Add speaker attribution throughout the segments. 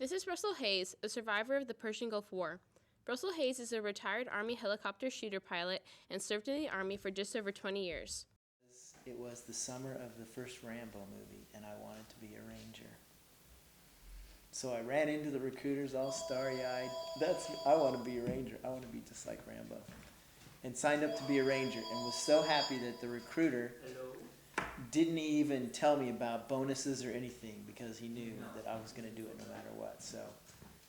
Speaker 1: This is Russell Hayes, a survivor of the Persian Gulf War. Russell Hayes is a retired Army helicopter shooter pilot and served in the Army for just over 20 years.
Speaker 2: It was the summer of the first Rambo movie, and I wanted to be a ranger. So I ran into the recruiters all starry-eyed. I want to be a ranger. I want to be just like Rambo. And signed up to be a ranger and was so happy that the recruiter didn't even tell me about bonuses or anything because he knew that I was going to do it no matter what. So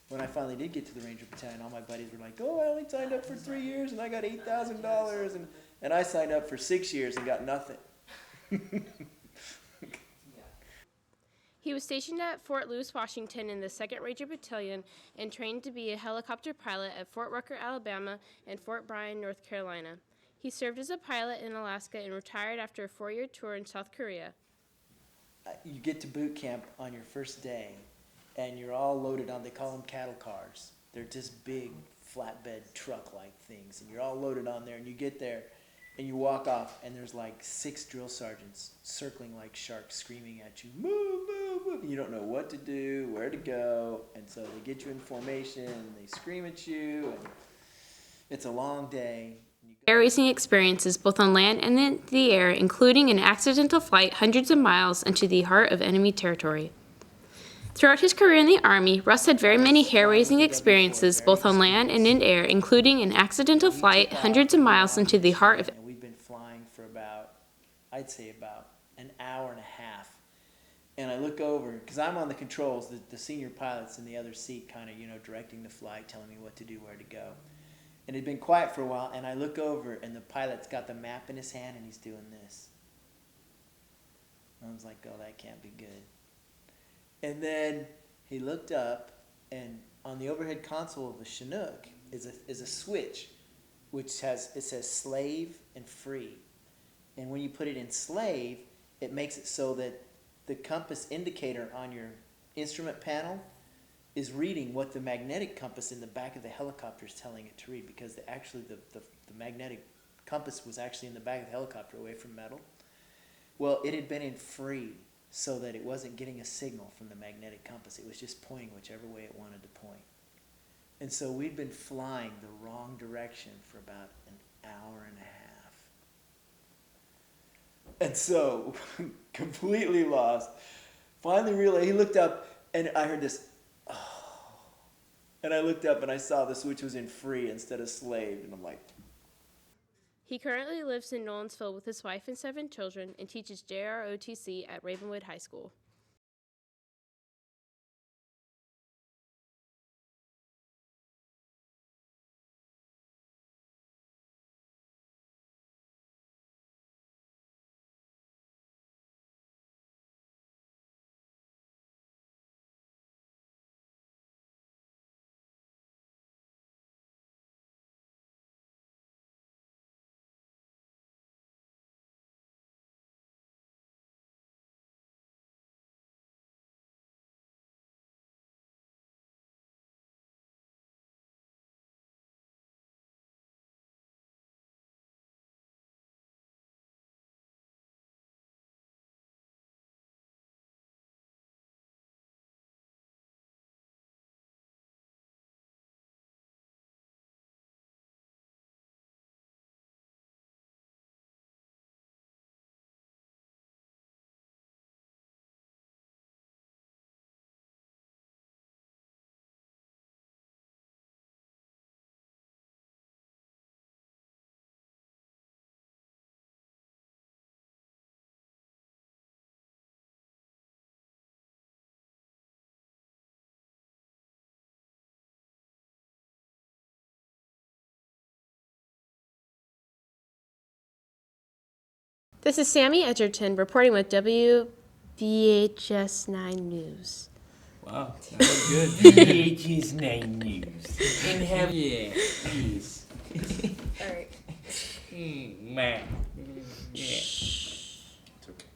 Speaker 2: when I finally did get to the Ranger Battalion, all my buddies were like, oh, I only signed up for 3 years and I got $8,000. And I signed up for 6 years and got nothing.
Speaker 1: He was stationed at Fort Lewis, Washington in the 2nd Ranger Battalion and trained to be a helicopter pilot at Fort Rucker, Alabama and Fort Bryan, North Carolina. He served as a pilot in Alaska and retired after a 4-year tour in South Korea.
Speaker 2: You get to boot camp on your first day and you're all loaded on, they call them cattle cars. They're just big flatbed truck-like things, and you're all loaded on there, and you get there and you walk off and there's like 6 drill sergeants circling like sharks screaming at you, move, move, move. You don't know what to do, where to go, and so they get you in formation and they scream at you, and it's a long day.
Speaker 1: Air racing experiences both on land and in the air, including an accidental flight hundreds of miles into the heart of enemy territory. Throughout his career in the Army, Russ had very many hair-raising experiences both on land and in air, including an accidental flight hundreds of miles into the heart of.
Speaker 2: And we've been flying for I'd say about an hour and a half. And I look over, because I'm on the controls, the senior pilot's in the other seat kind of, directing the flight, telling me what to do, where to go. And it'd been quiet for a while, and I look over, and the pilot's got the map in his hand, and he's doing this. And I was like, oh, that can't be good. And then he looked up, and on the overhead console of a Chinook is a switch, which says slave and free. And when you put it in slave, it makes it so that the compass indicator on your instrument panel is reading what the magnetic compass in the back of the helicopter is telling it to read, because the magnetic compass was actually in the back of the helicopter away from metal. Well, it had been in free so that it wasn't getting a signal from the magnetic compass. It was just pointing whichever way it wanted to point. And so we'd been flying the wrong direction for about an hour and a half. And so, completely lost. Finally realized, he looked up, and I heard this, oh. And I looked up, and I saw the switch was in free instead of slave, and I'm like.
Speaker 1: He currently lives in Nolensville with his wife and 7 children and teaches JROTC at Ravenwood High School. This is Sammy Edgerton reporting with WBHS9 News.
Speaker 3: Wow, that was good.
Speaker 4: WBHS9 News. And have
Speaker 3: Peace.
Speaker 1: All right.
Speaker 4: man. Yeah.
Speaker 3: It's okay.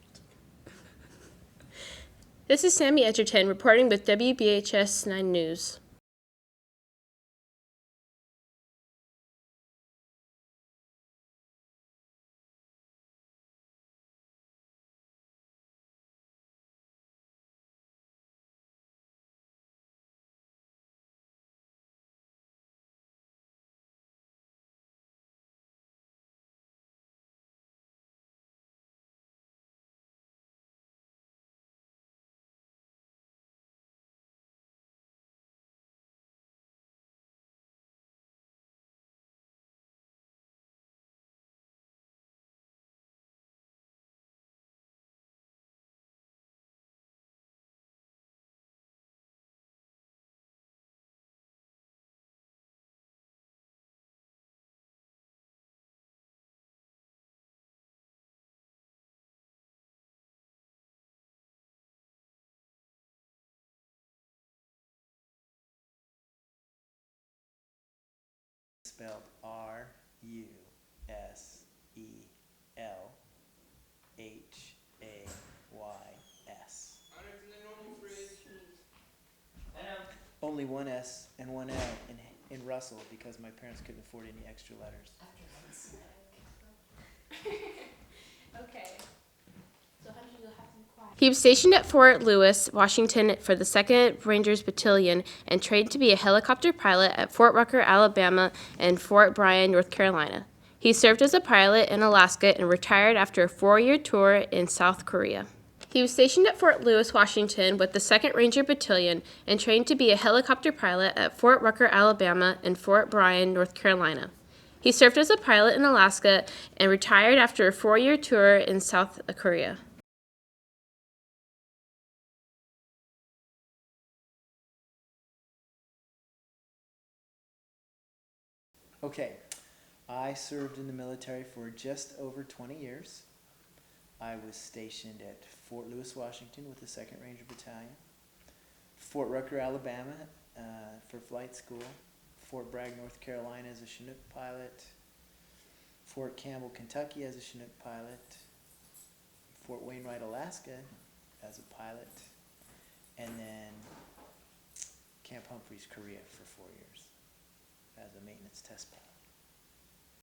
Speaker 1: This is Sammy Edgerton reporting with WBHS9 News.
Speaker 2: spelled RUSELHAYS. Only one S and one L in Russell because my parents couldn't afford any extra letters.
Speaker 1: Okay. So how did you have to be quiet? He was stationed at Fort Lewis, Washington for the 2nd Rangers Battalion and trained to be a helicopter pilot at Fort Rucker, Alabama and Fort Bryan, North Carolina. He served as a pilot in Alaska and retired after a 4-year tour in South Korea. He was stationed at Fort Lewis, Washington with the 2nd Ranger Battalion and trained to be a helicopter pilot at Fort Rucker, Alabama and Fort Bryan, North Carolina. He served as a pilot in Alaska and retired after a 4-year tour in South Korea.
Speaker 2: Okay, I served in the military for just over 20 years. I was stationed at Fort Lewis, Washington with the 2nd Ranger Battalion, Fort Rucker, Alabama for flight school, Fort Bragg, North Carolina as a Chinook pilot, Fort Campbell, Kentucky as a Chinook pilot, Fort Wainwright, Alaska as a pilot, and then Camp Humphreys, Korea for 4 years as a maintenance test pilot.